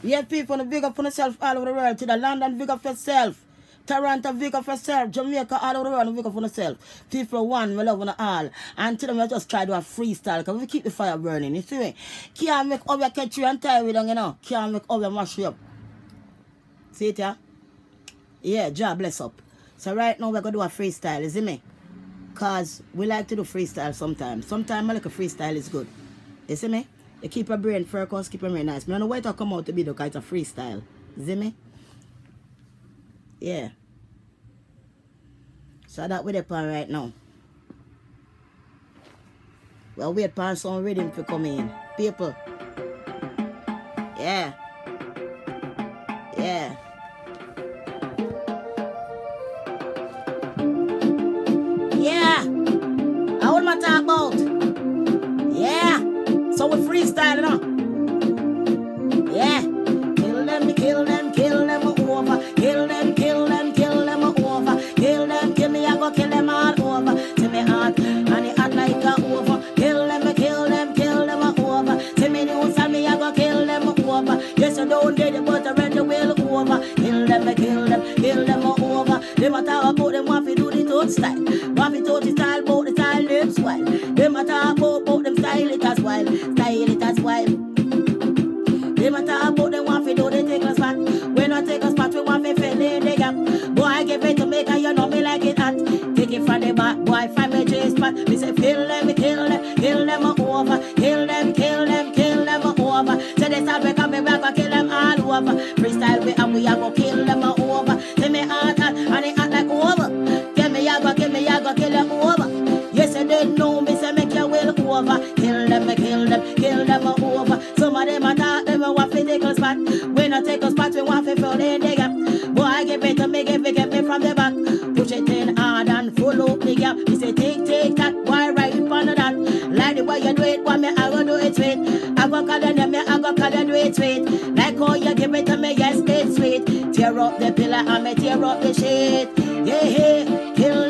Yeah, people, big up for yourself all over the world. To the London, big up for yourself. Toronto, big up for yourself. Jamaica, all over the world, big up for yourself. People, one, we love on all. And to them, we just try to do a freestyle, because we keep the fire burning, you see me? Can't make over catch you and tie with them, you know. Can't make over mash you up. See it, yeah? Yeah, God bless up. So right now, we're going to do a freestyle, you see me? Because we like to do freestyle sometimes. Sometimes, like a freestyle is good. You see me? You keep your brain focused, keep your brain nice. I don't know why it come out to be because it's a freestyle. You see me? Yeah. So that with the pan right now. Well, wait for some rhythm to come in. People. Yeah. Yeah. Yeah. I want my talk about. Yeah. So we freestyle, you know. Yeah. Kill them, kill them, kill them over. Kill them, kill them, kill them over. Kill them, kill me, I go kill them all over. To me heart, and it hot like a over. Kill them, kill them, kill them over. To me news and me, I go kill them over. Yes, I don't get it, but I read the wheel over. Kill them over. They matter about them, want to do the toad style. Want to do the style, about the style, lips wild. They matter about them, style it as wild. Style it as wild. They matter about them, want to do the take a spot. When I take a spot, we want to fill in the gap. Boy, I give it to make, and you know me like it hot. Take it from the back, boy, find me J spot. Me say, kill them over. Kill them, kill them, kill them over. So they start back, me back, I kill them all over. Freestyle, we are go kill them over. Say me hot, and it hot like over. Kill me, I go kill them over. Yes, they know me, say make your will over. Kill them over. Some of them attack them, want to take a spot. When I take a spot, we want to fill in the gap. Boy, I give it to me, get me from the back. Push it in hard and full up the gap. Me say take, tack, boy, right in front of that. Like the way you do it, boy, me, I go do it sweet. I go call them, me, I go call them, do it sweet. Like how you give it to me, yes, it's sweet. Tear up the pillar and me tear up the shit. Yeah, kill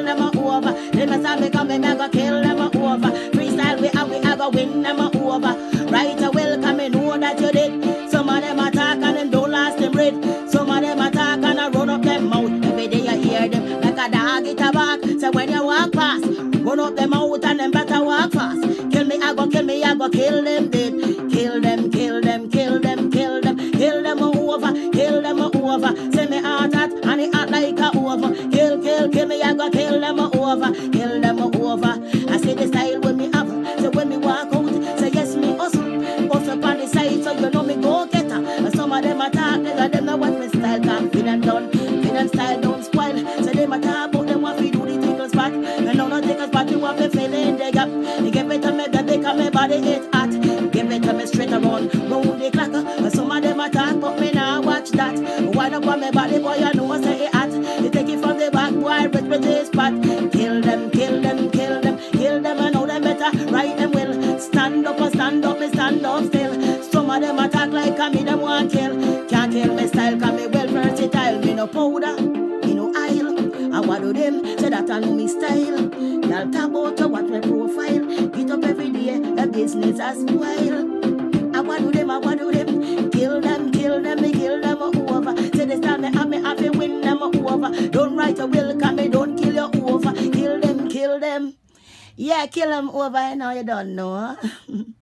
them over. Then me start becoming, me go kill them over. Freestyle, we go win them over. Right, welcome, me know that you did. Some of them attack and them don't last them red. Some of them attack and I run up them mouth. Every day you hear them like a dog it a bark. So when you walk past, run up them out and them better walk fast. Kill me, I go kill them dead. Kill them over. Say me heart hot and it hot like a over. Kill me, I go kill them over. Kill them over. I say the style when me have. So when me walk out, say yes me hustle on the side, so you know me go get her. And some of them attack, they got them know what my style can't fit and done. Fit and style don't spoil. So they attack, but them want to do the tickle spot. And now not take a spot, you want to fill in the gap. You give it to me, baby, cause my body is hot. Give it to me straight around, round the clock. And some of them attack, but me now watch that. Wind up on my body, boy, you know I say it hot. You take it from the back, boy, with this spot. Kill them, I know them better, right them will. Stand up, me stand up still. Some of them attack like me, them want kill. Can't kill me style, cause me well versatile. Me no powder, me no oil. I want to them, say that I know me style. Y'all talk about to watch my profile. Get up every day, the business as well. I want to them. Kill them over. Say this time me have to win them over. Don't write a will, cause me don't kill you over. Kill them. Yeah, kill them over, now you don't know.